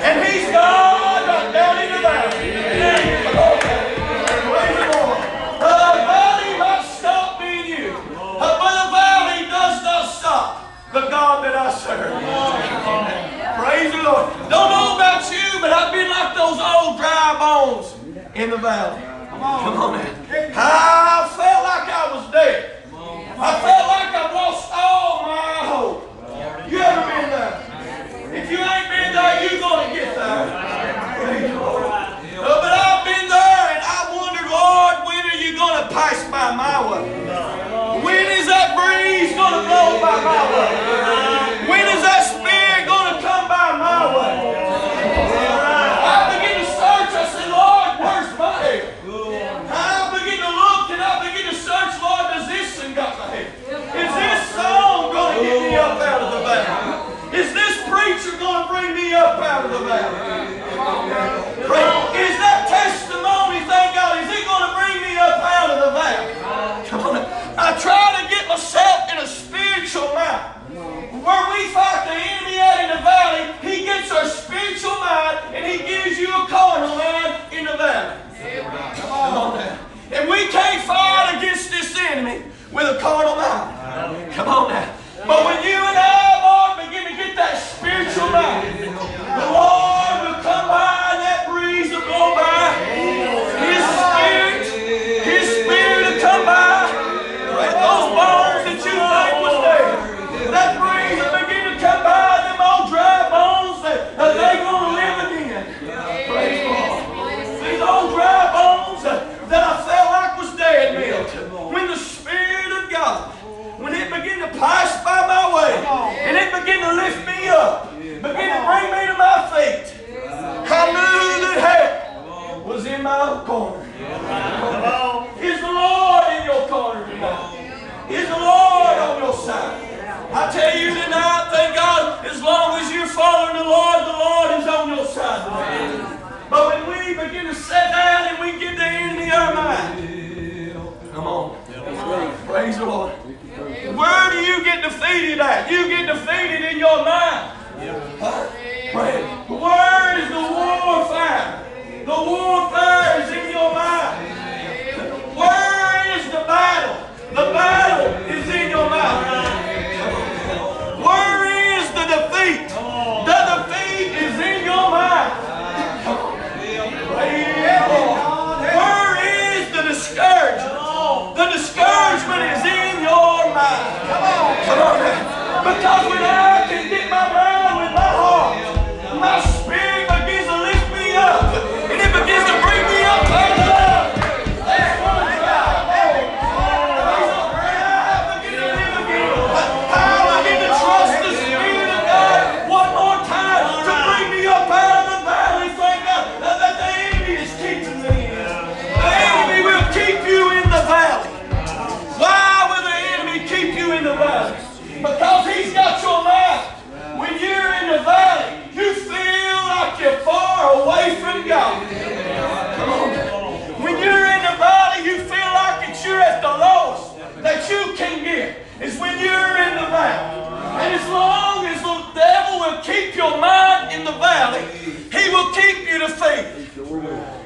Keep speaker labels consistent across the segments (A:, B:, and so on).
A: And He's God down in the valley. Praise the in the valley. Come on now. I felt like I was dead. I felt like I've lost all my hope. You ever been there? If you ain't been there, you're going to get there. But I've been there and I wondered, Lord, when are you going to pass by my way? When is that breeze going to blow by my way? When is that spirit going to come by my way? I begin to search. I said, Lord, where's my help? I begin to look and I begin to search, Lord, does this thing got my help? Is this song going to get me up out of the valley? Is this preacher going to bring me up out of the valley? Is that testimony, thank God, is it going to bring me up out of the valley? Come on. I try to get myself in a spiritual mind. Where we fight the enemy out in the valley, he gets our spiritual mind and he gives you a carnal mind in the valley. Come on now. And we can't fight against this enemy with a carnal mind. Come on now. But when you and I, Lord, begin to get that spiritual mind, the Lord will come by and that breeze will blow by. His Spirit will come by. Those bones that you think was dead, that breeze will begin to come by. Them old dry bones, that they're going to live again. Praise God. These old dry bones that I felt like was dead, when the Spirit of God, when it began to pass by my way, and it began to lift me up, began to bring me to my feet, I knew that help was in my corner. Is the Lord in your corner tonight? Is the Lord on your side? I tell you tonight, thank God, as long as you're following the Lord is on your side tonight. But when we begin to sit down and we give the enemy our mind, come on. Praise the Lord. Where do you get defeated at? You get defeated in your mind. Where is the warfare? The warfare is in your mind. Where is the battle? The battle is in your mind. Where is the defeat? The defeat is in your mind. Where is the discouragement? The discouragement is in your mind. Come on now. Because when I can get my mind with my heart, my spirit begins to lift me up. And it begins to bring me up out of love. That's what it's about. I begin to live again. I begin to trust the Spirit of God one more time to bring me up out of the valley. Thank God that the enemy is keeping me in. The enemy will keep you in the valley. Why will the enemy keep you in the valley? Because he's got your mind. When you're in the valley, you feel like you're far away from God. Come on. When you're in the valley, you feel like that you're at the lowest that you can get. Is when you're in the valley. And as long as the devil will keep your mind in the valley, he will keep you defeated.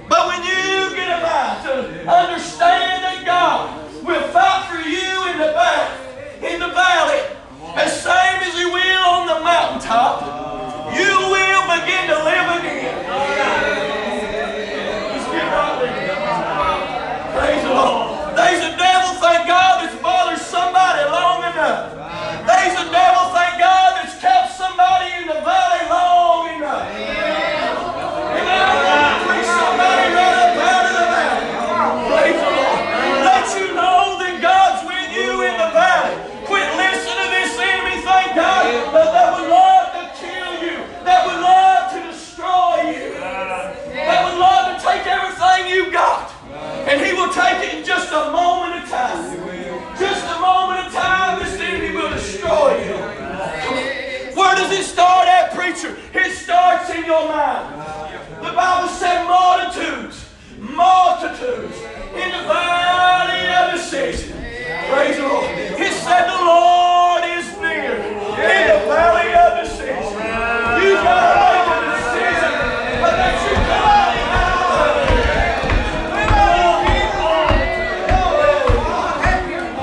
A: But when you get a mind to understand that God will fight for you in the valley, as same as he will on the mountaintop, you will begin to live again. Just get right there. Praise the Lord. There's a devil, thank God, that's bothered somebody long enough. There's a devil, thank God, that's kept somebody in the valley long enough. And I want to bring somebody right up out of the valley. Praise the Lord. Let you know that God's with you in the valley. Quit listening to this enemy, thank God, that would love to kill you, that would love to destroy you, that would love to take everything you got. And he will take it in just a moment of time. Just a moment of time, this enemy will destroy you. Where does it start at, preacher? It starts in your mind. The Bible said multitudes in the valley of decision. Praise the Lord. It said the Lord is near in the valley of decision. You got to make a decision that you come out of it.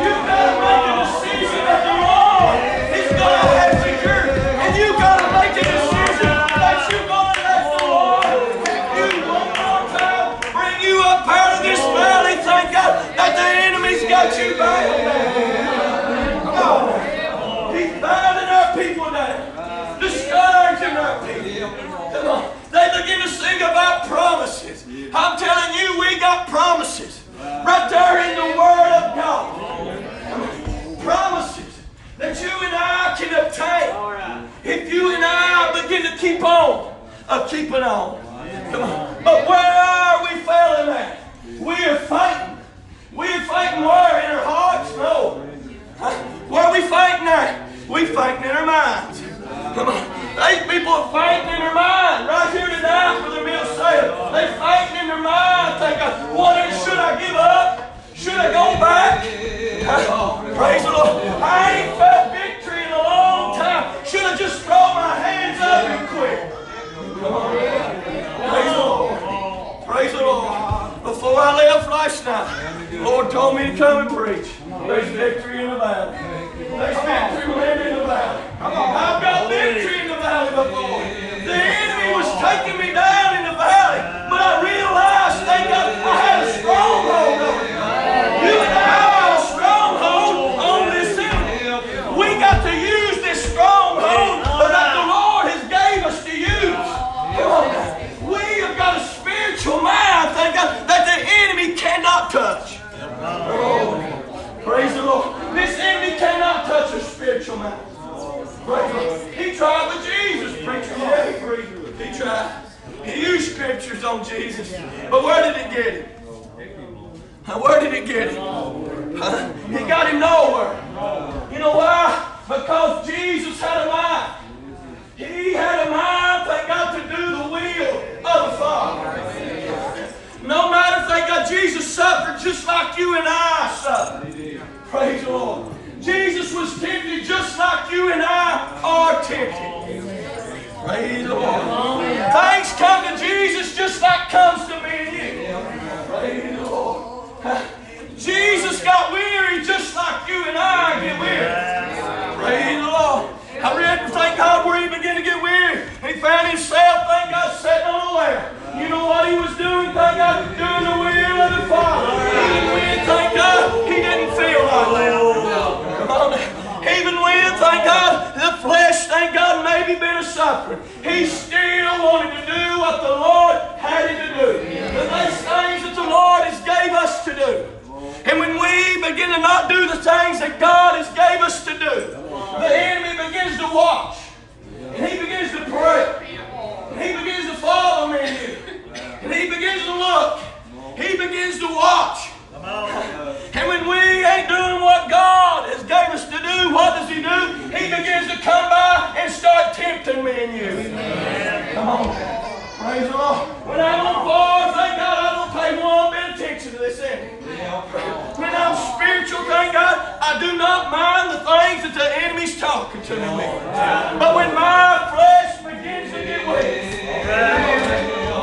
A: You've got to make a decision that the Lord is going to have you. And you've got to make a decision that you're going to let the Lord help you one more time, bring you of keeping on. Come on. But where are we failing at? We are fighting. We are fighting where? In our hearts? No. Where are we fighting at? We fighting in our minds. Come on. These people are fighting in their mind right here tonight for their meal sale. They're fighting in their mind, thinking, wondering, should I give up? Should I go back? Praise the Lord. I ain't felt victory in a long time. Should I just throw my hands up and quit? Come on. Praise the Lord. Praise the Lord. Before I left last night, the Lord told me to come and preach. There's victory in the valley. There's victory in the valley. I've got victory in the valley before. The enemy was taking me down in the valley, but I realized, thank God, I had a stronghold over it. You and I have a stronghold on this enemy. We got to use this stronghold that the Lord has gave us to use. Come on. We have got a spiritual mind, thank God, that the enemy cannot touch. Oh, praise the Lord. This enemy cannot touch a spiritual mind. He tried with Jesus, preacher. Yeah, he tried. He used scriptures on Jesus. But where did it get him? Where did it get him? He got him nowhere. You know why? Because Jesus had a mind. He had a mind, thank God, to do the will of the Father. No matter, thank God, Jesus suffered just like you and I suffered. Praise the Lord. Jesus was tempted just like you and I are tempted. Praise the Lord. Things come to Jesus just like comes to me and you. Praise the Lord. Jesus got weary just like you and I get weary. Praise the Lord. I read, thank God, where he began to get weary. He found himself, thank God, sitting on a ladder. You know what he was doing? Thank God, doing the will of the Father. Even when, thank God, he didn't feel like that. Come on. Even when, thank God, the flesh, thank God, maybe been a suffering, he still wanted to do what the Lord had him to do. Those things that the Lord has gave us to do. And when we begin to not do the things that God has gave us to do, the enemy begins to watch. And he begins to pray. And he begins to follow me and you. And he begins to look. He begins to watch. And when we ain't doing what God has gave us to do, what does he do? He begins to come by and start tempting me and you. Come on. Praise the Lord. When I'm on board, thank God I don't pay one bit of attention to this enemy. When I'm spiritual, thank God, I do not mind the things that the enemy's talking to me. But when my flesh begins to get weak,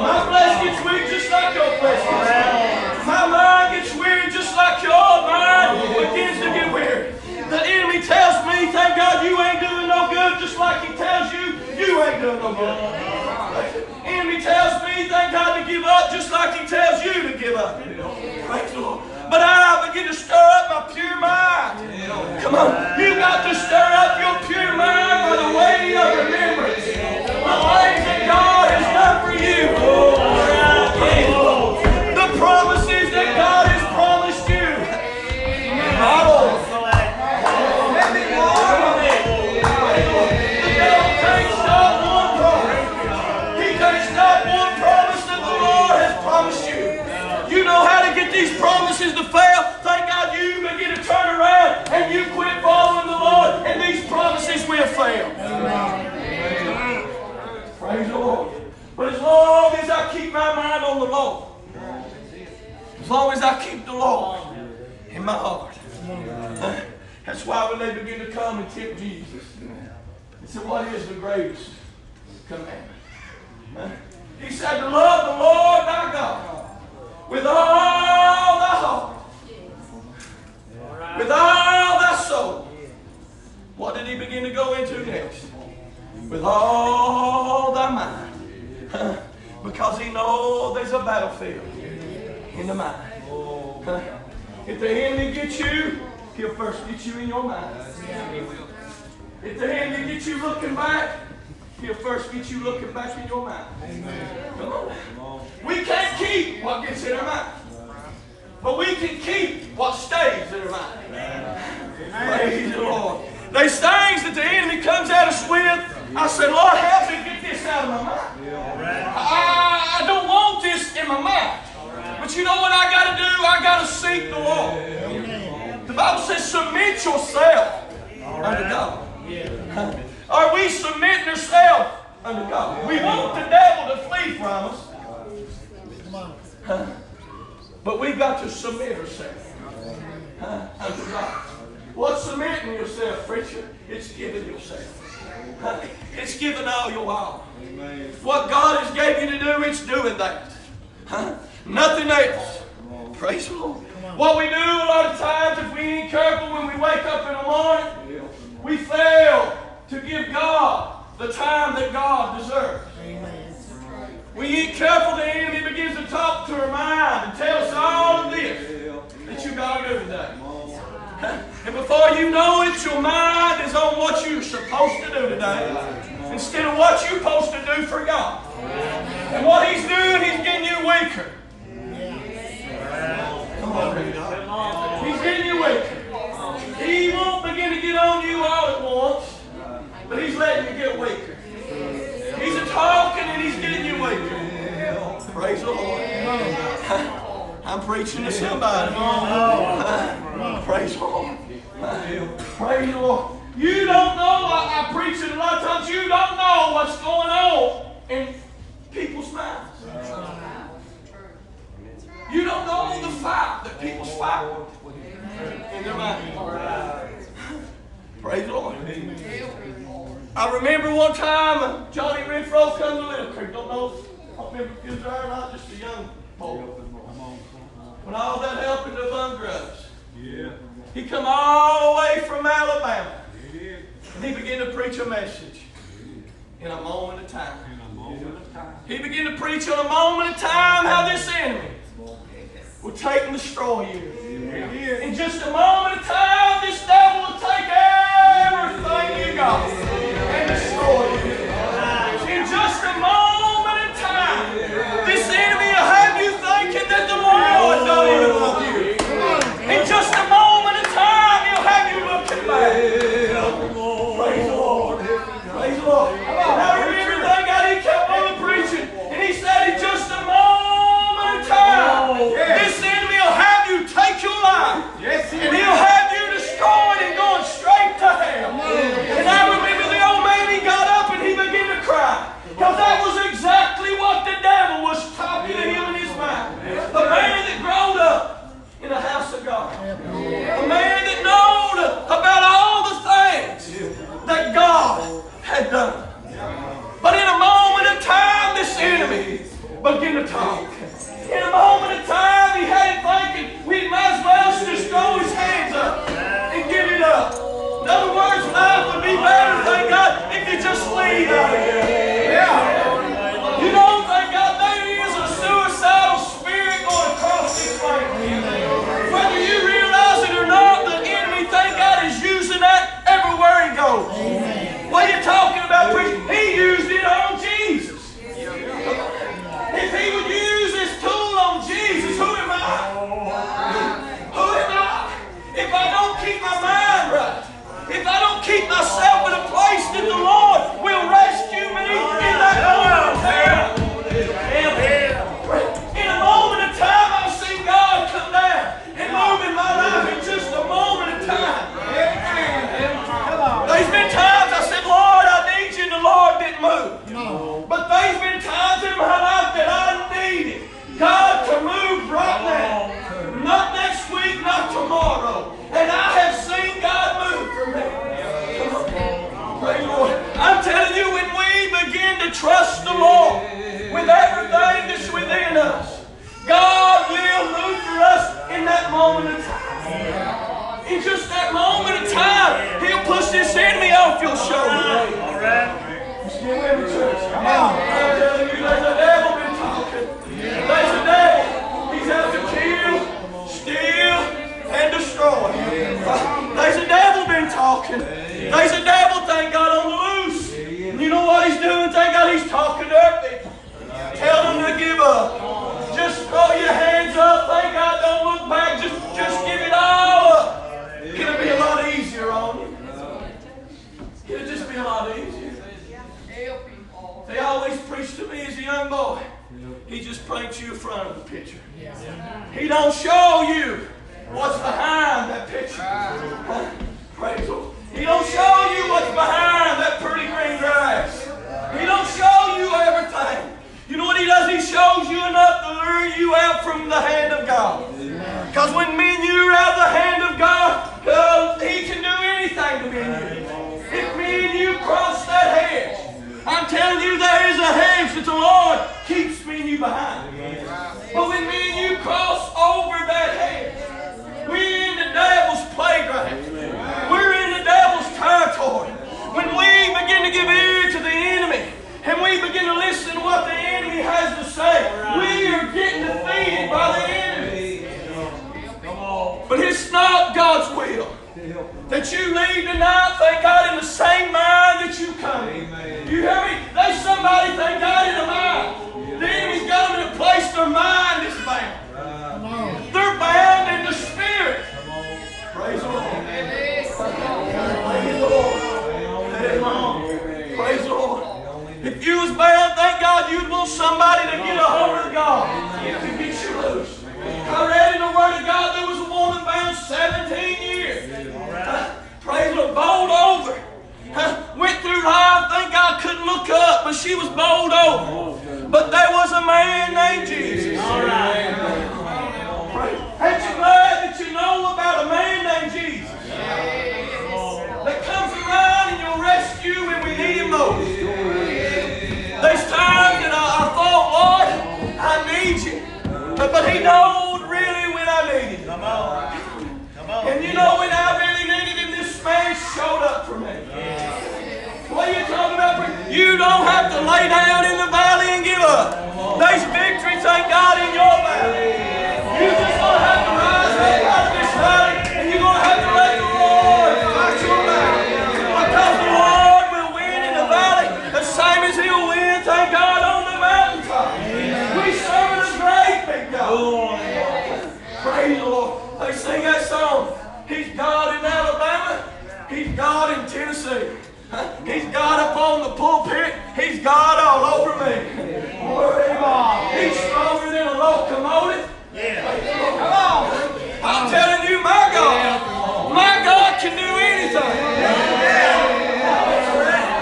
A: my flesh gets weak just like your flesh gets weak. My mind gets weary just like your mind begins to get weary. The enemy tells me, thank God, you ain't doing no good, just like he tells you, you ain't doing no good. The enemy tells me, thank God, to give up, just like he tells you to give up. Praise the Lord. But I begin to stir up my pure mind. Come on. You got to stir up your pure mind by the way of remembrance. The things that God has done for you. The promises that God has promised you. My Lord. The devil takes not one promise. He takes not one promise that the Lord has promised you. You know how to get these promises to fail. Thank God you begin to turn around and you quit following the Lord, and these promises will fail. Amen. Praise the Lord. But as long as I keep my mind on the Lord, as long as I keep the Lord in my heart, that's why when they begin to come and tempt Jesus, they said, what is the greatest commandment? He said to love the Lord thy God with all thy heart, with all thy soul. What did he begin to go into next? With all thy mind. Because he knows there's a battlefield in the mind. If the enemy gets you, he'll first get you in your mind. If the enemy gets you looking back, he'll first get you looking back in your mind. Come on. We can't keep what gets in our mind. But we can keep what stays in our mind. Praise the Lord. There's things that the enemy comes at us with. I said, Lord, help me get this out of my mind. in my mind. But you know what I got to do? I got to seek the Lord. The Bible says, submit yourself unto God. Are we submitting ourselves unto God? We want the devil to flee from us. But we've got to submit ourselves unto God. What's submitting yourself, preacher? It's giving yourself. It's giving all your all. What God has gave you to do, it's doing that. Nothing else. Praise the Lord. What we do a lot of times, if we ain't careful when we wake up in the morning, we fail to give God the time that God deserves. We ain't careful, the enemy begins to talk to our mind and tell us all of this that you got to do today. And before you know it, your mind is on what you're supposed to do today instead of what you're supposed to do for God. And what He's doing, He's getting you weaker. Come on, He's getting you weaker. He won't begin to get on you all at once, but He's letting you get weaker. He's talking and He's getting you weaker. Praise the Lord. I'm preaching to somebody. Praise the Lord. Praise the Lord. You don't know, I preach it a lot of times, you don't know what's going on in people's minds. You don't know the fight that people's fight in their mind. Praise the Lord. I remember one time Johnny Renfro come to Little Creek. Don't remember if he was there or not, just a young boy. When all that helping to Von Grubbs. He come all the way from Alabama. And he began to preach a message in a moment of time. He began to preach on a moment of time how this enemy will take and destroy you. In just a moment of time, this devil will take everything you got and destroy you. In just a moment of time, this enemy will have you thinking that the Lord don't even love you. In just a moment of time, he'll have you looking back. Praise the Lord. Praise the Lord. And I remember that God, he kept on preaching. And he said, in just a moment of time, this enemy will have you take your life. And he'll have you destroyed and going straight to hell. And I remember the old man, he got up and he began to cry. Because that was exactly what the devil was talking to him in his mind. The man that growed up in the house of God. A man that knowed about all the things that God had done. But in a moment of time, this enemy began to talk. In a moment of time, he had it thinking, we might as well just throw his hands up and give it up. In other words, life would be better, thank God, if you just leave out of here. You know, thank God, there is a suicidal spirit going across this land. Whether you realize it or not, the enemy, thank God, is using that everywhere he goes. What are you talking about, preacher? He used it on Jesus. If he would use this tool on Jesus, who am I? Who am I? If I don't keep my mind right, if I don't keep myself in a place that the Lord will rescue me in that moment of time. In a moment of time, I've seen God come down and move in my life in just a moment of time. There's been times I said, Lord, I need you, and the Lord didn't move. But there's been times in my life that I needed God to move right now. Not next week, not tomorrow. And I have seen God move for me. Praise the Lord. I'm telling you, when we begin to trust the Lord with everything that's within us, God will move for us in that moment of time. In just that moment of time, he'll push this enemy off your shoulder. All right. Still in the church. Come on. I'm telling you, there's a devil been talking. There's a devil. He's out to kill, steal, and destroy. There's a devil been talking. There's a devil, thank God, on the loose. And you know what he's doing? Thank God, he's talking to our people. Tell them to give up. Just throw your hands up. Thank God, don't look back. Just give it all up. It'll be a lot easier on you. It'll just be a lot easier. They always preached to me as a young boy. He just prayed you in front Lord keeps me and you behind. But when me and you cross over that hedge, we're in the devil's playground. We're in the devil's territory. When we begin to give ear to the enemy, and we begin to listen to what the enemy has to say, we are getting defeated by the enemy. But it's not God's will that you leave tonight, thank God, in the same mind that you come in. You hear me? There's somebody, thank God, in the mind. The enemy's got them in a place their mind is bound. They're bound in the spirit. Praise the Lord. Praise the Lord. Praise the Lord. If you was bound, thank God, you'd want somebody to get a hold of God to get you loose. I read in the Word of God there was a woman bound 17 years. Praise the Lord, bowled over. Went through life, thank God, couldn't look up, but she was bowled over. But there was a man named Jesus. Aren't you glad that you know about a man named Jesus? That comes around and you'll rescue when we need him most. There's times that I thought, Lord, I need you. But he knows really when I need him. And you know when I really needed him, this man showed up for me. What are you talking about? You don't have to lay down in the valley and give up. There's victory, thank God, in your valley. You're just going to have to rise up out of this valley, and you're going to have to let the Lord fight your battle. Because the Lord will win in the valley the same as he'll win, thank God, on the mountaintop. We serve a great big God. Praise the Lord. They sing that song. He's God in Alabama. He's God in Tennessee. He's God up on the pulpit. He's God all over me. He's stronger than a locomotive. Come on. I'm telling you, my God can do anything.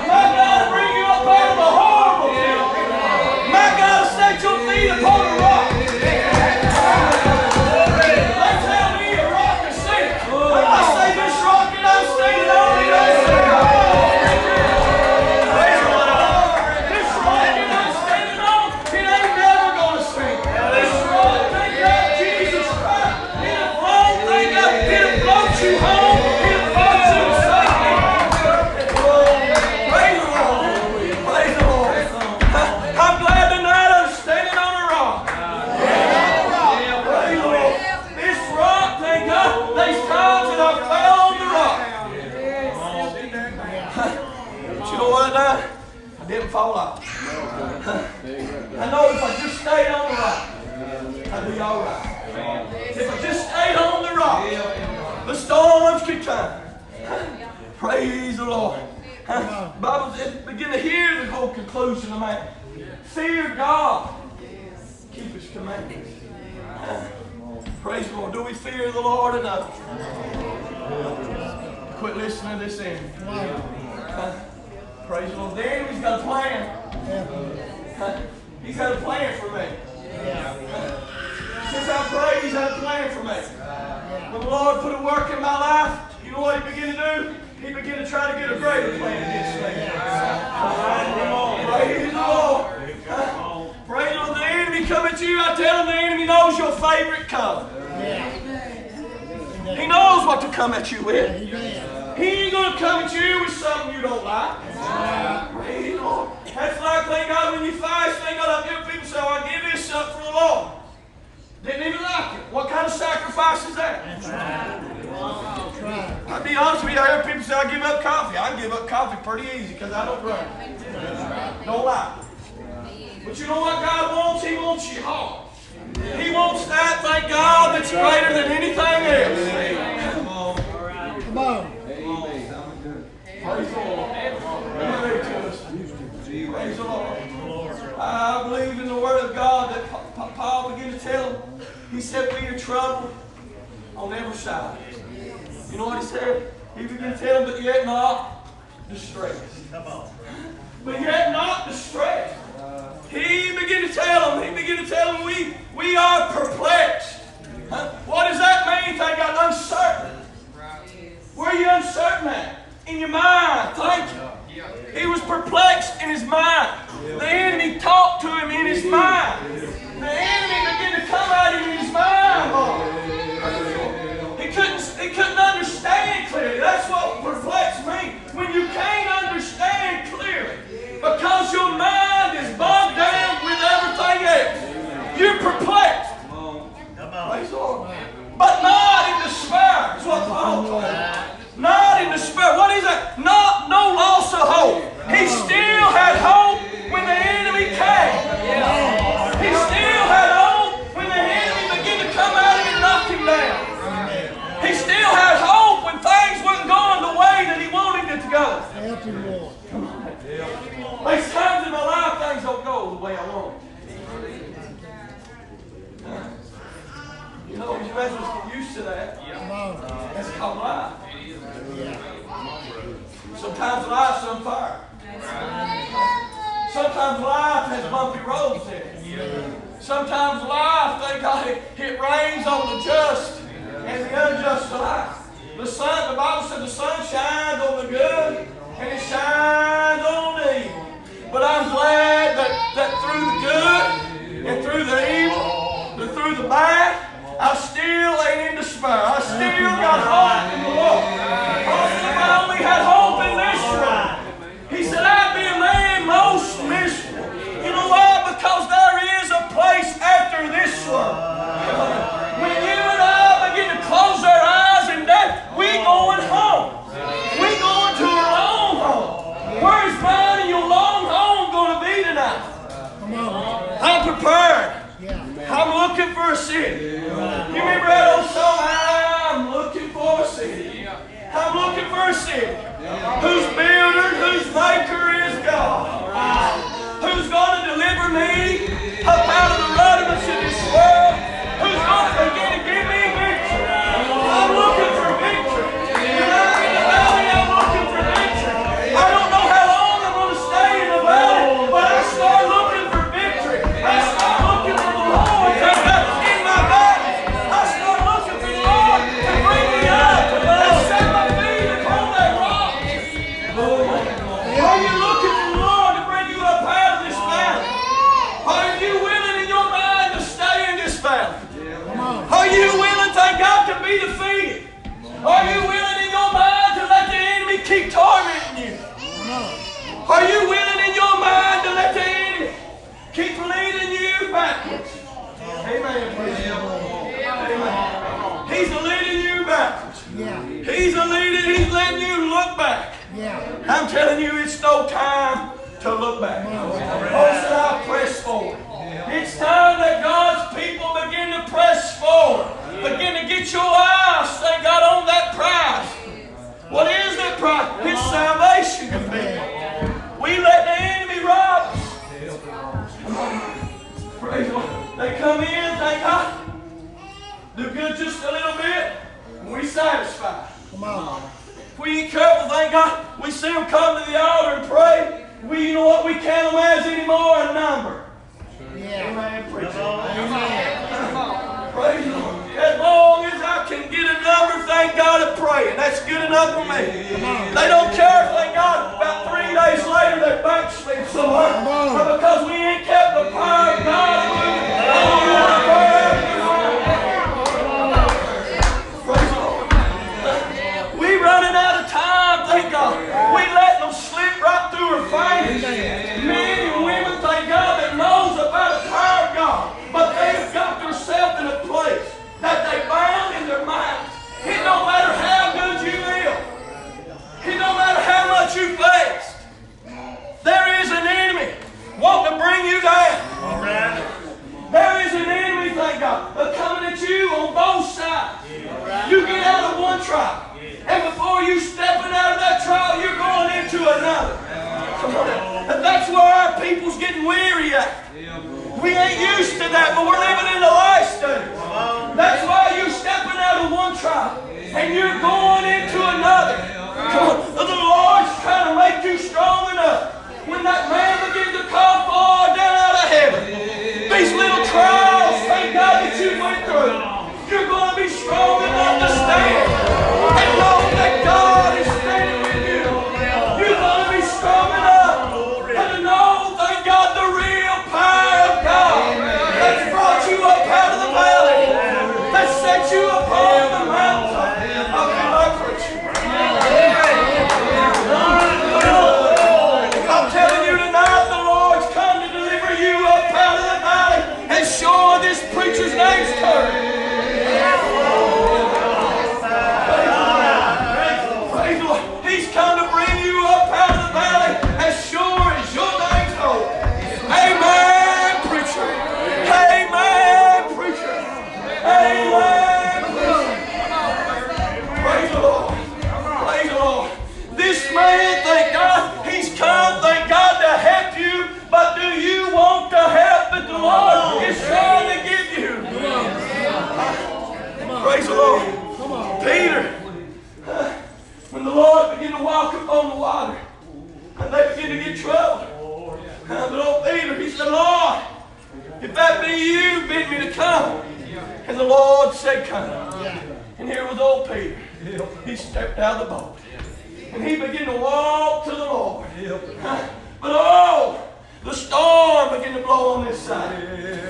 A: My God will bring you up out of a horrible pit. My God will set your feet upon a rock. They tell me a rock is sink. I say this rock and I'm standing on it. This rock and I'm standing on, it ain't never going to sink. This rock, thank God, Jesus Christ, it'll float, thank God, it'll float you home, it'll float you to safety. Praise the Lord. Praise the Lord. I'm glad tonight I'm standing on a rock. Praise the Lord. This rock, thank God, there's times that I fell on the rock. But you know what I done? I didn't fall off. I know if I just stayed on the rock, I'd be all right. If I just stayed on the rock, the storms could come. Praise the Lord. The Bible says, begin to hear the whole conclusion of man. Fear God. Keep his commandments. Praise the Lord. Do we fear the Lord enough? Quit listening to this enemy. Praise the Lord. The enemy's got a plan. He's got a plan for me. Since I prayed, he's had a plan for me. When the Lord put a work in my life, you know what he began to do? He began to try to get a greater plan against me. Praise the Lord. Praise the Lord. The enemy come at you, I tell him the enemy knows your favorite color. He knows what to come at you with. He ain't going to come at you with something you don't like. Praise the Lord. That's like, thank God, when you fast, thank God, I hear people say, oh, I give this something for the Lord. Didn't even like it. What kind of sacrifice is that? I'll be honest with you, I hear people say, I give up coffee. I give up coffee pretty easy because I don't drink. Don't like it. But you know what God wants? He wants your heart. He wants that, thank God, that's greater than anything else. Come on. Praise the Lord. Praise the Lord. I believe in the Word of God that Paul began to tell him. He said, we are troubled on every side. You know what he said? He began to tell him, but yet not distressed. But yet not distressed. He began to tell him, we are perplexed. What does that mean? Thank God, uncertain. Where are you uncertain at? In your mind. Thank you. He was perplexed in his mind. The enemy talked to his mind. The enemy began to come at him in his mind. He couldn't understand clearly. That's what perplexed me. When you can't understand clearly, because your mind is bogged down with everything else, you're perplexed. Praise the Lord. But not in despair, is what Paul told me. Not in despair. What is that? No loss of hope. He still had hope when the enemy came. He still had hope when the enemy began to come at him and knock him down. He still had hope when things weren't going the way that he wanted it to go. There's times in my life things don't go the way I want. You know, you might as well get used to that. That's called life. Sometimes life's on fire. Sometimes life has bumpy roads in it. Sometimes life, thank God, it rains on the just and the unjust alike. The Bible said the sun shines on the good and it shines on the evil. But I'm glad that through the good and through the evil, and through the bad, I still ain't in despair. I still got hope in the Lord. If I only had hope in this world. He said, I'd be a man most miserable. You know why? Because there is a place after this world. When you and I begin to close our eyes in death, we're going home. We're going to our own home. Where's mine and your long home going to be tonight? I'm prepared. I'm looking for a city. You remember that old song? I'm looking for a city. I'm looking for a city whose builder, whose maker is God. Who's going to deliver me up out of the rudiments of this world? Who's going to begin to give me victory? I'm looking for victory. When I'm in the valley, I'm looking for victory. I don't know how long I'm going to stay in the valley, but I start looking for victory. I start looking for the Lord in my valley. I start looking for the Lord to bring me up and set my feet upon that rock. Are you looking for the Lord to bring you up out of this valley? Are you willing in your mind to stay in this valley? Are you willing, thank God, to be defeated? Are you willing in your mind to let the enemy keep tormenting you? Are you willing in your mind to let the enemy keep leading you backwards? Amen. Amen. He's leading you backwards. He's letting you look back. I'm telling you, it's no time to look back. Oh, so I press forward. It's time that God's people begin to press forward. Begin to get your eyes, thank God, on that prize. What is that prize? It's salvation to people. We let the enemy rob us. Praise the Lord. They come in, thank God, do good just a little bit, and we satisfy. If we ain't careful, thank God, we see them come to the altar and pray. You know what? We count them as anymore a number. Amen. Praise the Lord. Praise the Lord. As long as I can get a number, thank God, of praying. That's good enough for me. They don't care, thank God, about 3 days later they're backslid somewhere. But because we ain't kept the power of God moving, praise the Lord. We running out of time, thank God. We letting them slip right through our fingers. Men and women, thank God, that knows about the power of God. But they have got themselves in a place that they bound in their minds. It don't matter how good you live. It don't matter how much you fast. There is an enemy wanting to bring you down. There is an enemy, thank God, coming at you on both sides. You get out of one trial, and before you stepping out of that trial, you're going into another. Come on. And that's where our people's getting weary at. We ain't used to that, but we're living in the last days. That's why you're stepping out of one trial and you're going into another. Come on. The Lord's trying to make you strong enough. When that man begins to call for down out of heaven, these little trials, thank God, that you went through, you're going to be strong enough to stand and know that God is standing with you. You're going to be strong enough and to know, thank God, the real power of God. was old Peter. He stepped out of the boat. And he began to walk to the Lord. But oh, the storm began to blow on this side.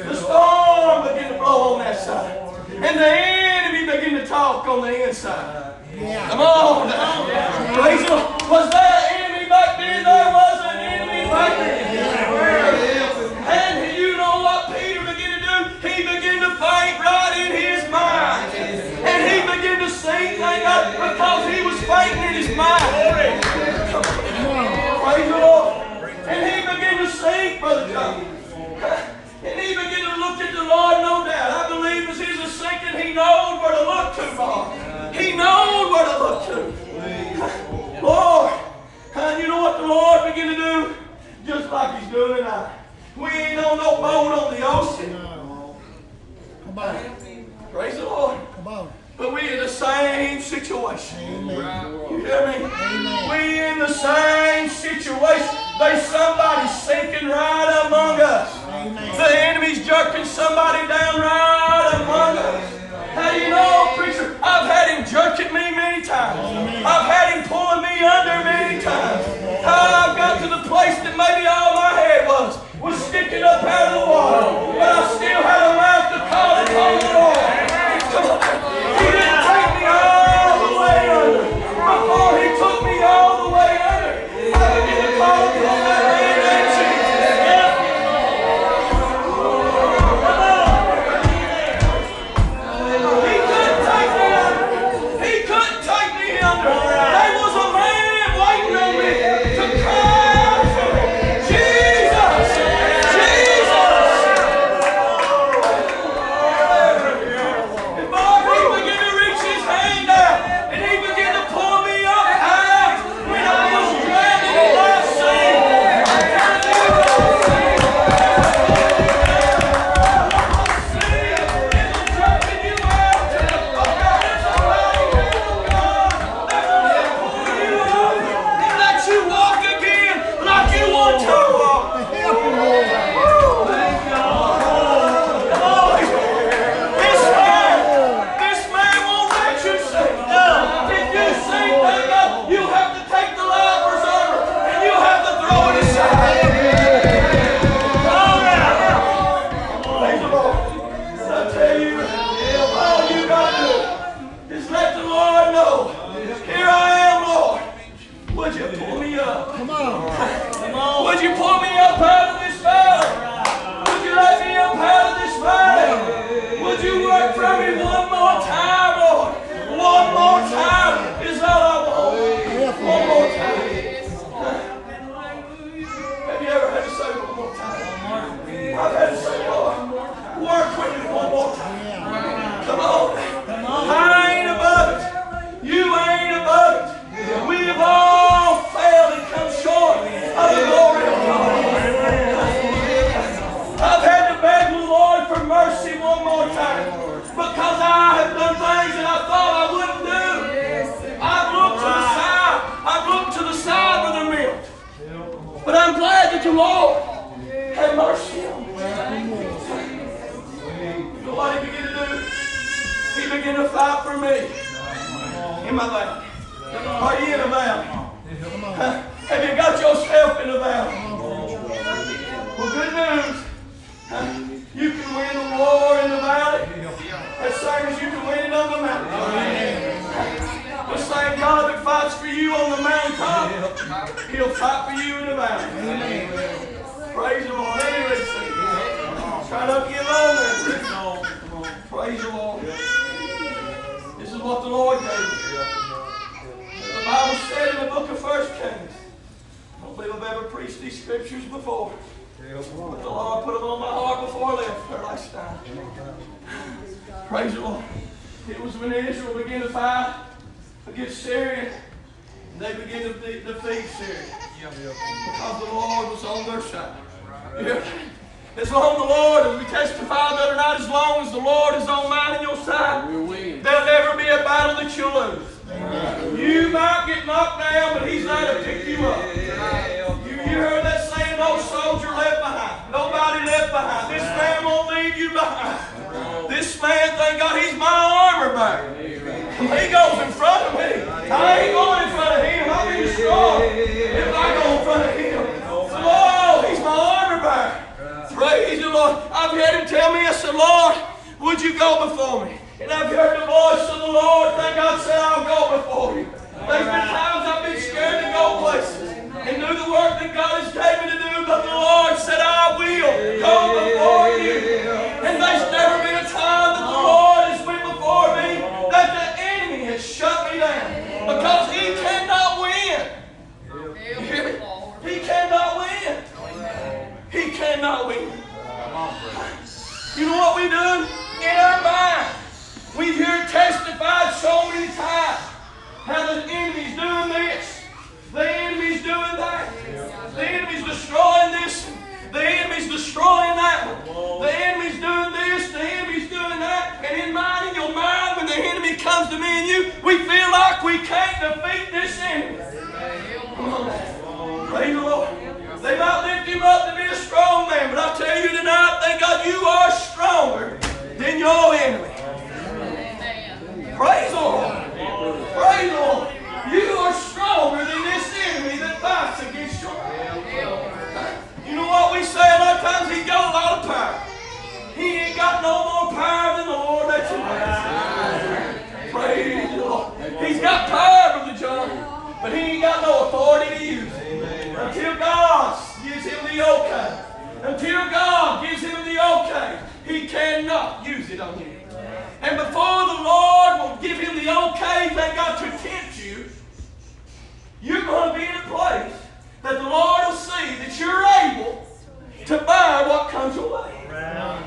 A: The storm began to blow on that side. And the enemy began to talk on the inside. Come on. Praise the Lord. Was there an enemy back then? There was an enemy back then. And you know what Peter began to do? He began to fight right in his mind. And he began to sing, thank God, because he was fighting in his mind. Praise the Lord. And he began to sing, Brother John. And he began to look at the Lord, no doubt. I believe as he's a sinking, he knows where to look to, Lord. He knows where to look to. Lord, and you know what the Lord began to do? Just like he's doing tonight. We ain't on no boat on the ocean.
B: Come on.
A: Praise the Lord.
B: Come on.
A: But we in the same situation.
B: Amen.
A: You hear me?
B: Amen.
A: We in the same situation. There's somebody sinking right among us.
B: Amen.
A: The enemy's jerking somebody down right among us. How do you know, preacher? I've had him jerking me many times.
B: Amen.
A: I've had him pulling me under many times. I've got to the place that maybe all my head was sticking up out of the water. But I still had a mouth to call it on the Lord. Come on. He didn't take me all the way under. Before he took me all the way under, I began to call upon that name of Jesus. He couldn't take me under. He couldn't take me under. There was a man waiting on me to cry out for me. Jesus! Jesus! And boy, he began to reach his hand out, and he began to pull me up high when I was drowning in my sin. I'm telling you, would you pull me up out of this valley? Would you let me up out of this valley? Would you work for me one more time, Lord? One more time is all I want. One more time. Have you ever had to say one more time? I've had to say, Lord, work with me one more time. Come on. I ain't above it. You ain't above it. We have all failed and come short of the glory of God. I've had to beg the Lord for mercy one more time because I have done things that I thought I wouldn't do. I've looked to the side. I've looked to the side with the milk. But I'm glad that the Lord had mercy on me. You know what he began to do? He began to fight for me in my valley. Are you in a valley? Have you got yourself in a valley? Well, good news. You can win the war in the valley as same as you can win it on the mountain. The same God that fights for you on the mountaintop, he'll fight for you in the valley. Praise the Lord. Let me read some. Try not to get long there. Praise the Lord. This is what the Lord gave me. The Bible said in the book of 1 Kings. I don't believe I've ever preached these scriptures before. But the Lord put them on my heart before I left her last time. Praise the Lord. It was when Israel began to fight against Syria. And they began to defeat Syria. Because the Lord was on their side. Yeah. As long as the Lord, as we testified the other night, as long as the Lord is on mine and your side, there'll never be a battle that you'll lose. You might get knocked down, but he's there to pick you up. You heard that saying, no soldier left behind. Nobody left behind. This man won't leave you behind. This man, thank God, he's my armor bearer. He goes in front of me. I ain't going in front of him. I'll be strong if I go in front of him. Oh, he's my armor bearer. Praise the Lord. I've had him tell me, I said, Lord, would you go before me? And I've heard the voice of the Lord. Thank God said, I'll go before you. There's been times I've been scared to go places and do the work that God has gave me to do, but the Lord said, I will go before you. And there's never been a time that the Lord has went before me that the enemy has shut me down, because he cannot win. You hear me? He cannot win. He cannot win. You know what we do? In our mind, we've heard testified so many times how the enemy's doing this, the enemy's doing that, the enemy's destroying this, the enemy's destroying that one, the enemy's doing this, the enemy's doing that. And in your mind, when the enemy comes to me and you, we feel like we can't defeat this enemy. Come on now. Praise the Lord. They might lift him up to be a strong man, but I tell you tonight, thank God you are stronger than your enemy. Praise the Lord. Praise the Lord. You are stronger than this enemy that fights against your life. You know what we say a lot of times? He's got a lot of power. He ain't got no more power than the Lord that's in heaven. Praise the Lord. He's got power, Brother John, but he ain't got no authority to use it. Until God gives him the okay. Until God gives him the okay, he cannot use it on you. And before the Lord will give him the okay, thank God, to tempt you, you're going to be in a place that the Lord will see that you're able to bear what comes your way.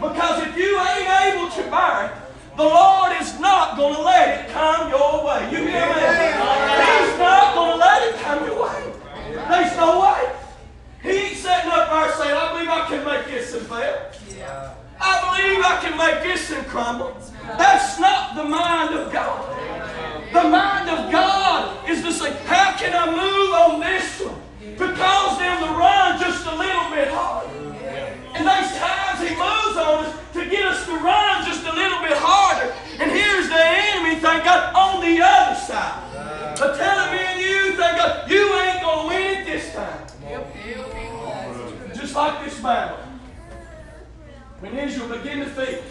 A: Because if you ain't able to bear it, the Lord is not going to let it come your way. You hear me? He's not going to let it come your way. There's no way. He ain't sitting up there saying, I believe I can make this and fail. I believe I can make this and crumble. That's not the mind of God. The mind of God is to say, how can I move on this one? To cause them to run just a little bit harder. And there's times he moves on us to get us to run just a little bit harder. And here's the enemy, thank God, on the other side. But telling me and you, thank God, you ain't going to win it this time. Just like this battle. When Israel began to feed,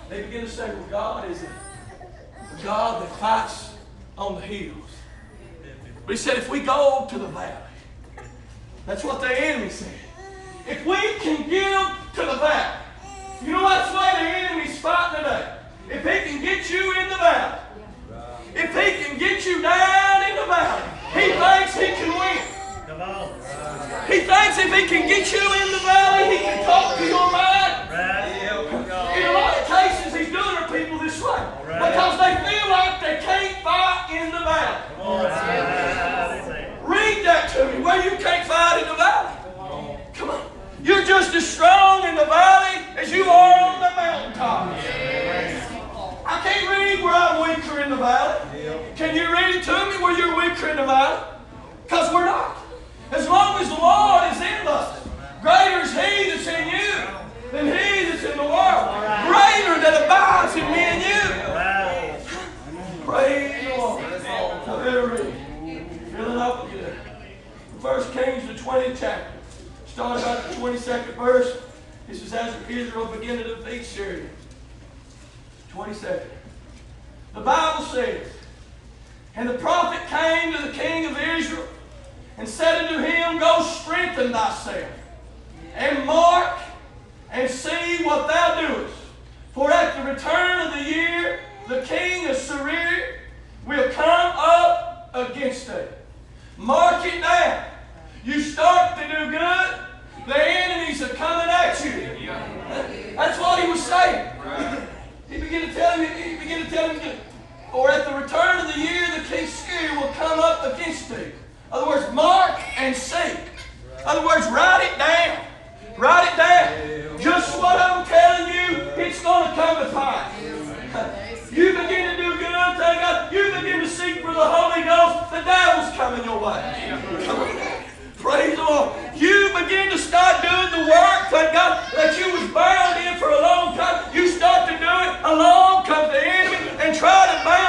A: they begin to say, well, God is a God that fights on the hills. But he said, if we go to the valley, that's what the enemy said. If we can give to the valley, you know that's why the enemy's fighting today. If he can get you in the valley, if he can get you down in the valley, he thinks he can win. He thinks if he can get you in the valley, he can talk to your mind. In a lot of cases, he's doing to people this way because they feel like they can't fight in the valley. Read that to me, where you can't fight in the valley. Come on. You're just as strong in the valley as you are on the mountaintop. I can't read where I'm weaker in the valley. Can you read it to me where you're weaker in the valley? Because we're not. As long as the Lord is in us, greater is he that's in you than he that's in the world. Greater that abides in me and you. Praise the Lord. I better read. Filling up with good. 1 Kings, the 20th chapter. Start about the 22nd verse. This is as Israel began to defeat Syria. 22nd. The Bible says, and the prophet came to the king of Israel and said unto him, go strengthen thyself, and mark, and see what thou doest. For at the return of the year, the king of Syria will come up against thee. Mark it down. You start to do good, the enemies are coming at you. That's what he was saying. He began to tell him, for at the return of the year, the king of Syria will come up against thee. In other words, mark and see. In other words, write it down. Write it down. Just what I'm telling you, it's going to come to pass. You begin to do good, thank God. You begin to seek for the Holy Ghost, the devil's coming your way. Come on. Praise the Lord. You begin to start doing the work, thank God, that you was bound in for a long time. You start to do it, along comes the enemy and try to bound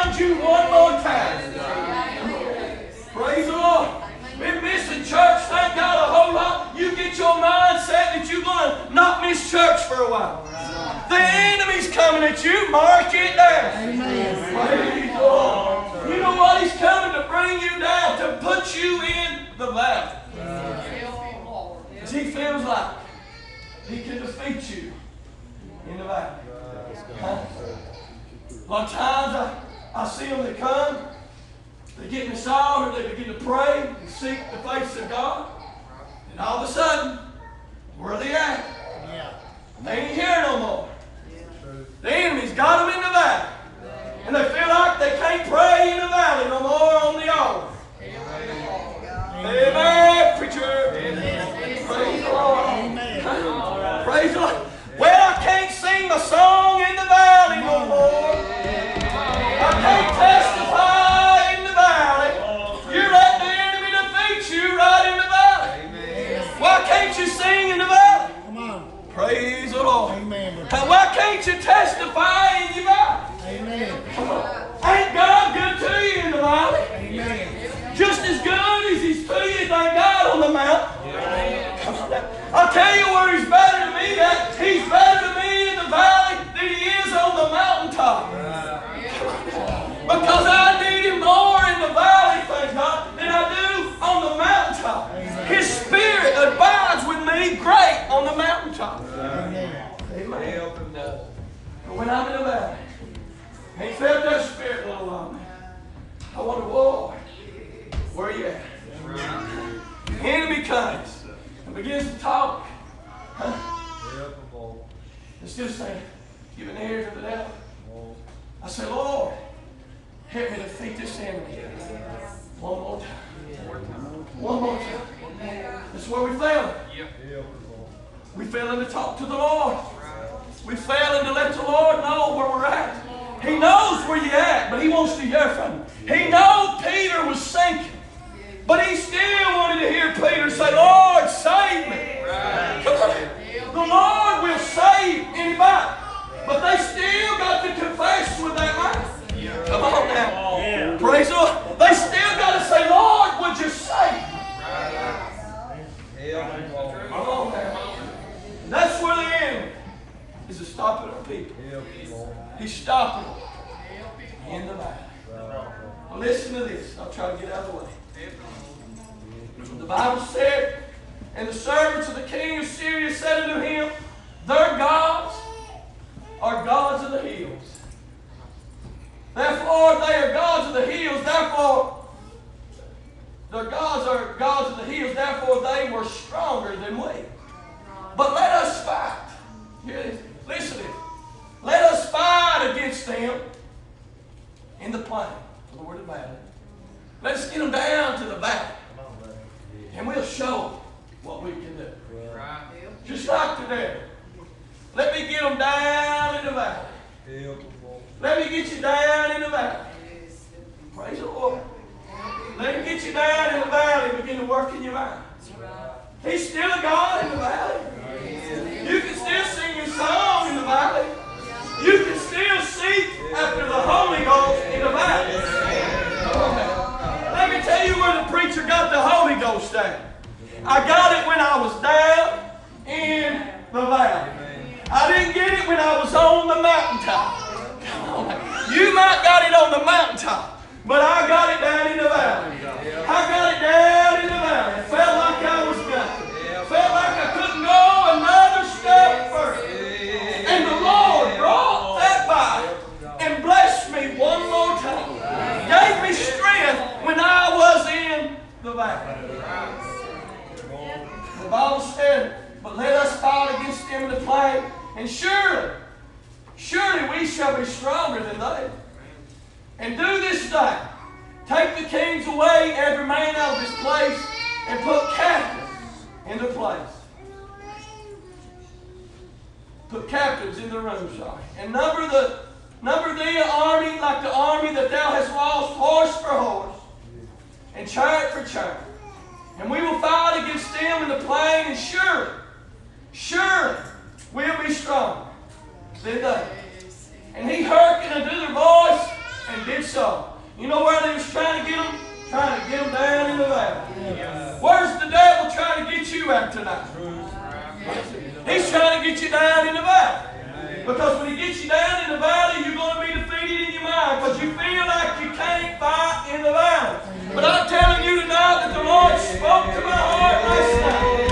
A: this church for a while. The enemy's coming at you. Mark it down. Praise the Lord. You know what? He's coming to bring you down, to put you in the valley. Because he feels like he can defeat you in the valley. Huh? A lot of times I see them that come, they get in this altar, they begin to pray and seek the face of God. And all of a sudden, where are they at? They ain't here no more. The enemy's got them in the valley. And they feel like they can't pray in the valley no more on the altar. Amen, preacher. Praise the Lord. Praise the Lord. Well, I can't sing my song in the valley no more. I can't testify in the valley. You're letting the enemy defeat you right in the valley. Why can't you sing in the valley?
B: Come on.
A: Praise the Lord.
B: Amen.
A: Why can't you testify in your valley?
B: Amen.
A: Ain't God good to you in the valley?
B: Amen.
A: Just as good as He's to you, thank God, on the mountain. I'll tell you where He's better to me. He's better to me in the valley than He is on the mountaintop. Because I need Him more in the valley, thank God, than I do on the mountaintop. His Spirit abides with me great on the mountaintop. Amen. But when I'm in the valley, I ain't felt that Spirit a little while. I wonder, Lord, where are you at? The enemy comes and begins to talk. Instead of saying, giving ear to the devil, I say, Lord, help me to defeat this enemy. One more time. One more time. That's where we fail. We fail in to talk to the Lord. We fail in to let the Lord know where we're at. He knows where you're at, but He wants to hear from you. He knows Peter was sinking, but he still wanted to hear Peter say, Lord, save me. Come on. The Lord will save anybody, but they still got to confess with their mouth. Come on now. Praise the Lord. They still got to say, Lord, would you save me? Come on now. And that's where the enemy is stopping our people. He's stopping in the valley. Well, listen to this. I'll try to get out of the way. The Bible said, and the servants of the king of Syria said unto him, their gods are gods of the hills. Therefore, they are gods of the hills. Therefore, their gods are gods of the hills. Therefore, they were stronger than we. But let us fight. Hear this. Listen to this. Let us fight against them in the plain. The word of battle. Let's get them down to the valley. And we'll show what we can do. Just like the devil. Let me get them down in the valley. Let me get you down in the valley. Praise the Lord. Let him get you down in the valley and begin to work in your mind. He's still a God in the valley. You can still sing your song in the valley. You can still seek after the Holy Ghost in the valley. Let me tell you where the preacher got the Holy Ghost at. I got it when I was down in the valley. I didn't get it when I was on the mountaintop. Come on. You might got it on the mountaintop, but I got it down in the valley. I got it down in the valley. It felt like I was nothing. Felt like I couldn't go another step further. And the Lord brought that by and blessed me one more time. Gave me strength when I was in the valley. The Bible said, but let us fight against them in the plain, and surely we shall be stronger than they. And do this thing. Take the kings away, every man out of his place, and put captives into place. Put captives in the room, sorry. And number thee an army like the army that thou hast lost, horse for horse, and chariot for chariot. And we will fight against them in the plain, and surely we'll be stronger than they. And he hearkened unto their voice and did so. You know where they was trying to get them? Trying to get them down in the valley. Where's the devil trying to get you at tonight? He's trying to get you down in the valley. Because when He gets you down in the valley, you're going to be defeated in your mind because you feel like you can't fight in the valley. But I'm telling you tonight that the Lord spoke to my heart last night.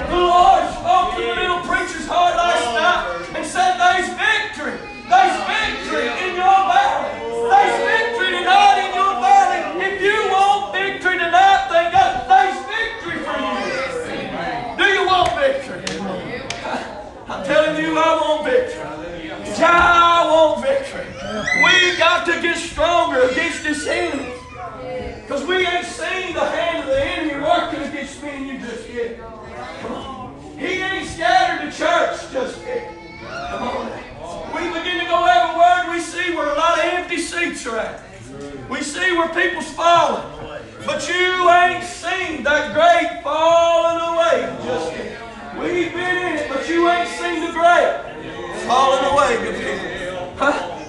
A: The Lord spoke to the little preacher's heart last night and said, there's victory. There's victory in your valley. There's victory tonight in your valley. If you want victory tonight, thank God, there's victory for you. Do you want victory? I'm telling you, I want victory. I want victory. We got to get stronger against this enemy. Because we ain't seen the hand of the enemy working against me and you just yet. Come on. He ain't scattered the church just yet. Come on. We begin to go everywhere and we see where a lot of empty seats are at. We see where people's falling. But you ain't seen that great falling away just yet. We've been in it, but you ain't seen the great falling away, good people.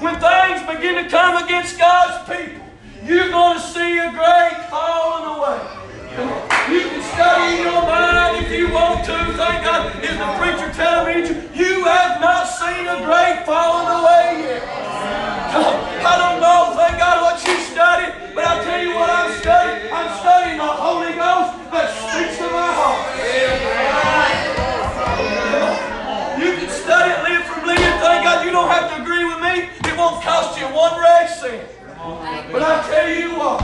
A: When things begin to come against God's people, you're going to see a great falling away. You can study in your mind if you want to. Thank God. Is the preacher telling me that you have not seen a great falling away yet? I don't know, thank God, what you studied, but I'll tell you what I'm studying. I'm studying the Holy Ghost that speaks to my heart. You can study it limb from limb. Thank God you don't have to agree with me. It won't cost you one red cent. But I tell you what,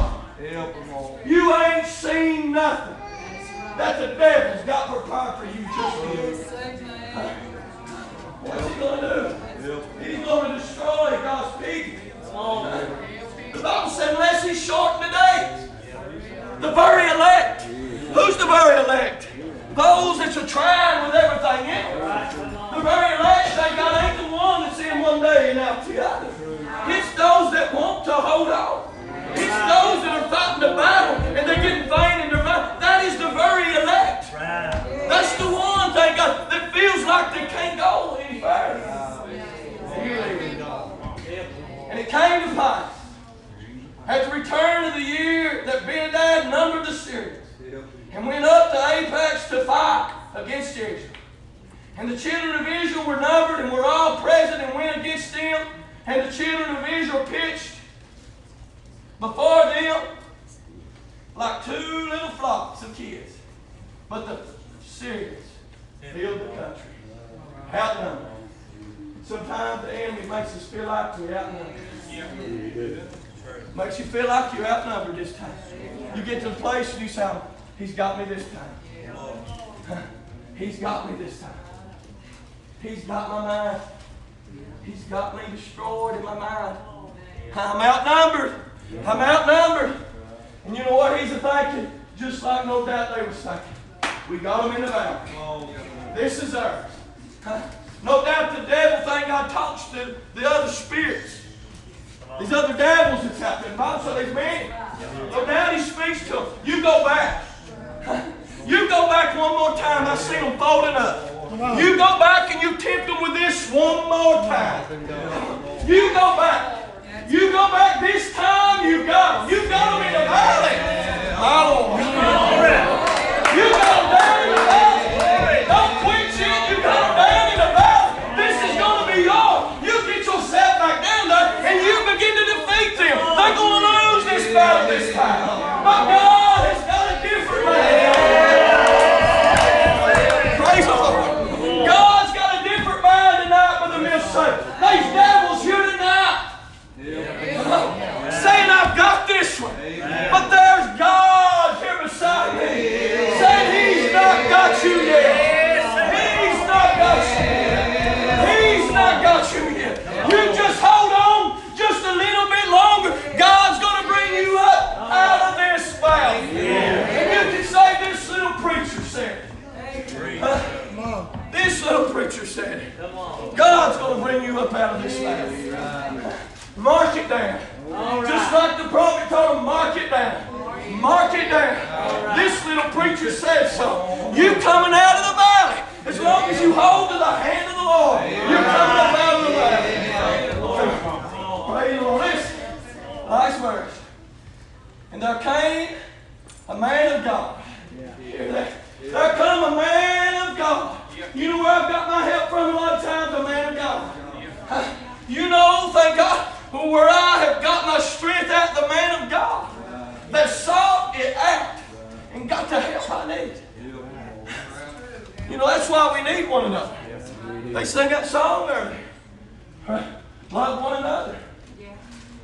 A: you ain't seen nothing that the devil's got prepared for you just yet. What's he going to do? He's going to destroy God's people. The Bible said unless He shortened the days. The very elect. Who's the very elect? Those that are trying with everything in them. The very elect, thank God, ain't the one that's in one day and out the other. It's those that want to hold on. It's those that are fighting the battle and they're getting vain in their mind. That is the very elect. That's the one, thank God, that feels like they can't go any further. And it came to pass at the return of the year that Ben-Hadad numbered the Syrians and went up to Apex to fight against Israel. And the children of Israel were numbered and were all present and went against them. And the children of Israel pitched before them like two little flocks of kids. But the Syrians filled the country. Outnumbered. Sometimes the enemy makes us feel like we're outnumbered. Makes you feel like you're outnumbered this time. You get to the place and you say, He's got me this time. He's got me this time. He's got my mind. He's got me destroyed in my mind. I'm outnumbered. I'm outnumbered. And you know what he's thinking? Just like no doubt they were thinking. We got them in the valley. This is ours. No doubt the devil, thank God, talks to the other spirits. These other devils that's out there. The Bible says there's many. No doubt he speaks to them. You go back. You go back one more time. I see them folding up. You go back and you tempt them with this one more time. You go back. You go back this time. You got them. You got them in the valley. My Lord. You got them down in the valley. Don't quit yet. You got them down in the valley. This is going to be yours. You get yourself back down there and you begin to defeat them. They're going to lose this battle this time. But God has got a different man. Praise the Lord. God's got a different mind tonight, Brother Mills. These devils here tonight. Saying I've got this one. But there's God here beside me. Saying He's not got you yet. He's not got you yet. He's not got you yet. You just hold on just a little bit longer. God's going to bring you up out of this valley. And you can say this little preacher said. This little preacher said, God's going to bring you up out of this valley. Mark it down. Just like the prophet told him, mark it down. Mark it down. This little preacher said so. You coming out of the valley. As long as you hold to the hand of the Lord, you're coming up out of the valley. Praise the Lord. Listen. Nice verse. And there came a man of God. Hear that? There come a man of God thank God, where I have got my strength at the man of God that sought it out and got the help I need. You know, that's why we need one another. They sang that song earlier. Love one another.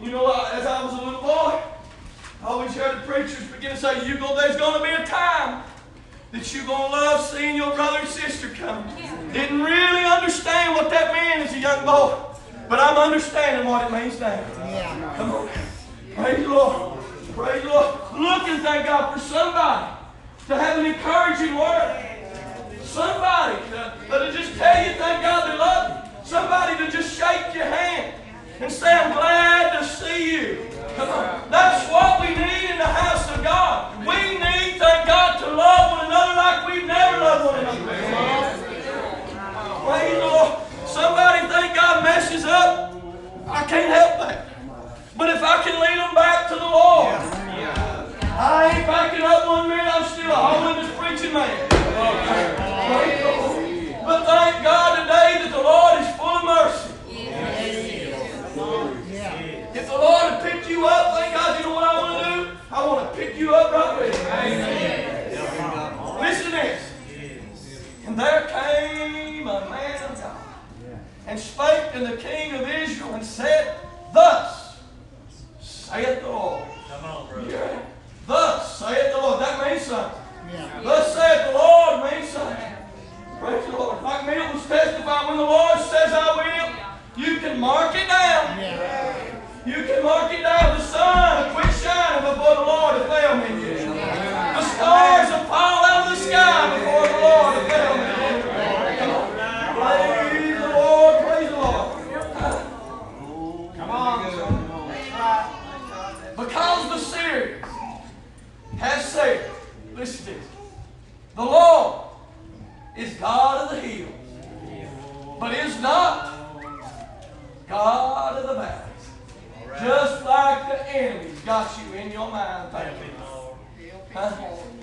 A: You know, as I was a little boy, I always heard the preachers begin to say, there's going to be a time that you're going to love seeing your brother and sister come. Didn't really understand what that meant as a young boy, but I'm understanding what it means now. Come on. Praise the Lord. Praise the Lord. Look and thank God for somebody to have an encouraging word. Somebody to just tell you thank God they love you. Somebody to just shake your hand and say, I'm glad to see you. Come on. That's what we need in the house of God. We need, thank God, to love one another like we've never loved one another before. Praise the Lord. Somebody, thank God, messes up. I can't help that. But if I can lead them back to the Lord, I ain't backing up 1 minute. I'm still a holiness preaching man. Praise the Lord. But thank God today that the Lord is full of mercy. If the Lord had picked you up, thank God, you know what I want to do? I want to pick you up right with Him. Listen to this. And there came a man of God and spake to the king of Israel and said, Thus saith the Lord. Yeah. Thus saith the Lord. That means something. Thus saith the Lord means something. Praise the Lord. Like Milt was testifying, when the Lord says I will, you can mark it down. You can mark it down. The sun will quit shining before the Lord if they'll mean you. The stars will fall out of the sky before the Lord if they'll mean you. Praise the Lord. Praise the Lord. Come on. Because the Syrians has said, listen to this, the Lord is God of the hills, but is not God of the valleys. Just like the enemy's got you in your mind thinking,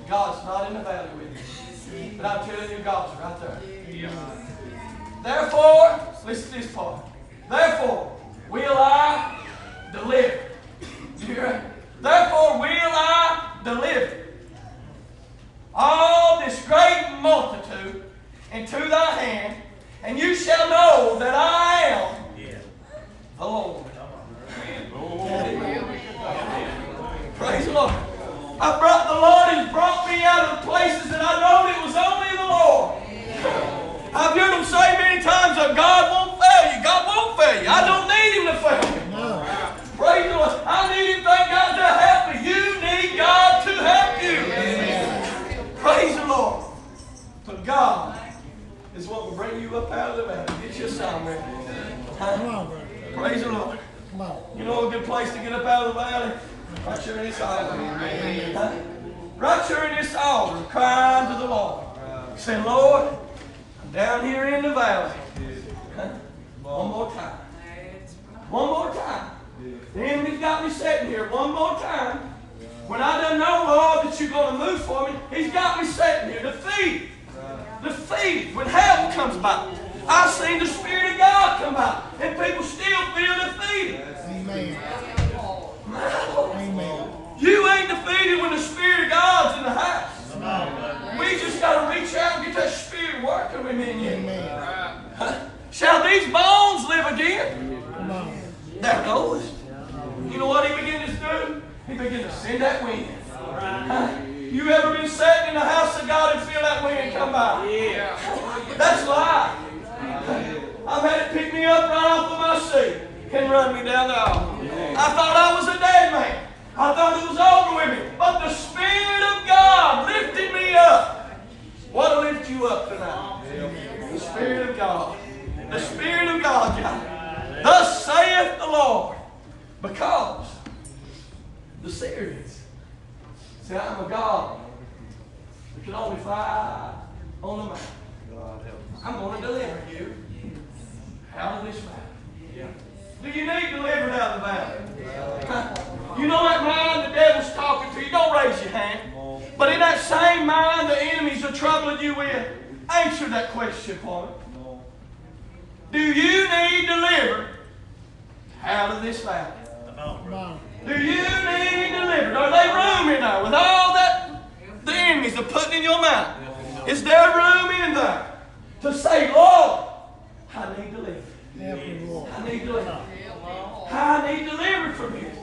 A: God's not in the valley with you. But I'm telling you, God's right there. Therefore, listen to this part. Therefore, will I deliver. Therefore, will I deliver all this great multitude into thy hand, and you shall know that I am the Lord. Praise the Lord. The Lord has brought me out of the places that I know it was only the Lord. I've heard them say many times that God won't fail you. God won't fail you. I don't need Him to fail me. Praise the Lord. I need Him, thank God, to help me. You need God to help you. Praise the Lord. But God is what will bring you up out of the valley. Get your song ready. Praise the Lord. You know a good place to get up out of the valley? Right here in this altar. Right here in this altar, crying to the Lord. Saying, Lord, I'm down here in the valley. One more time. One more time. The enemy's got me sitting here one more time. When I done know, Lord, that you're going to move for me, He's got me sitting here defeated. Defeated. When hell comes by, I've seen the Spirit of God come by, and people still feel defeated.
B: Amen. Amen.
A: You ain't defeated when the Spirit of God's in the house. We just got to reach out and get that Spirit working within you.
B: Amen.
A: Shall these bones live again?
B: Come on.
A: That goes. You know what He began to do? He began to send that wind. You ever been sitting in the house of God and feel that wind come by? That's life. I've had it pick me up right off of my seat and run me down the aisle. I thought I was a dead man. I thought it was over with me. But the Spirit of God lifted me up. What'll lift you up tonight? The Spirit of God. The Spirit of God, God. Thus saith the Lord. Because the Syrians said, I'm a God that can only fly on the mountain. I'm going to deliver you out of this valley. Do you need delivered out of the valley? You know that mind the devil's talking to you? Don't raise your hand. But in that same mind the enemies are troubling you with, answer that question for me. Do you need delivered out of this valley.
B: Come on.
A: Do you need delivered? Are they room in there with all that the enemies are putting in your mouth? Is there room in there to say, Lord, I need delivered.
B: Help me, Lord.
A: I need delivered. I need delivered from this.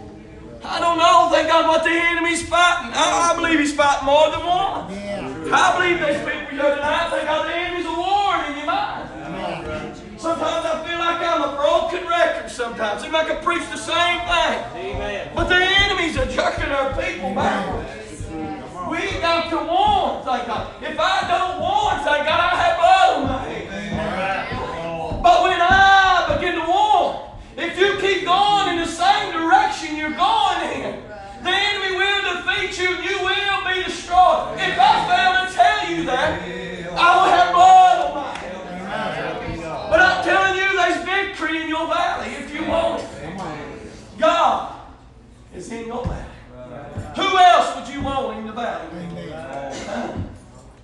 A: I don't know, thank God, what the enemy's fighting. I believe he's fighting more than one.
B: Yeah.
A: I believe there's people here tonight, thank God, the enemy's a warring in your mind.
B: Yeah.
A: Sometimes I feel like I'm a broken record sometimes. Seems like I preach the same thing.
C: Amen.
A: But the enemies are jerking our people backwards. We got to warn, thank God. If I don't warn, thank God, I have blood on my hands. But when I begin to warn, if you keep going in the same direction you're going in, the enemy will defeat you. You will be destroyed. If I fail to tell you that, I will have blood on my hands. But I'm telling you, there's victory in your valley if you want it. God is in your valley. Who else would you want in the valley?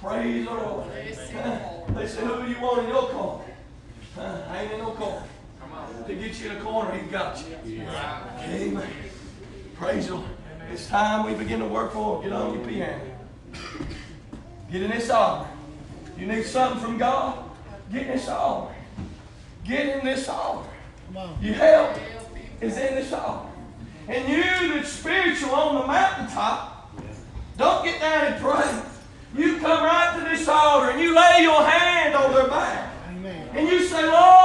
A: Praise the Lord. They say, who do you want in your corner? I ain't in no corner. To get you in a corner, he's got you. Amen. Praise the Lord. It's time we begin to work for it. Get on your piano. Get in this altar. You need something from God? Get in this altar. Get in this altar. Your help is in this altar. And you that's spiritual on the mountaintop, don't get down and pray. You come right to this altar and you lay your hand on their back.
B: Amen.
A: And you say, Lord,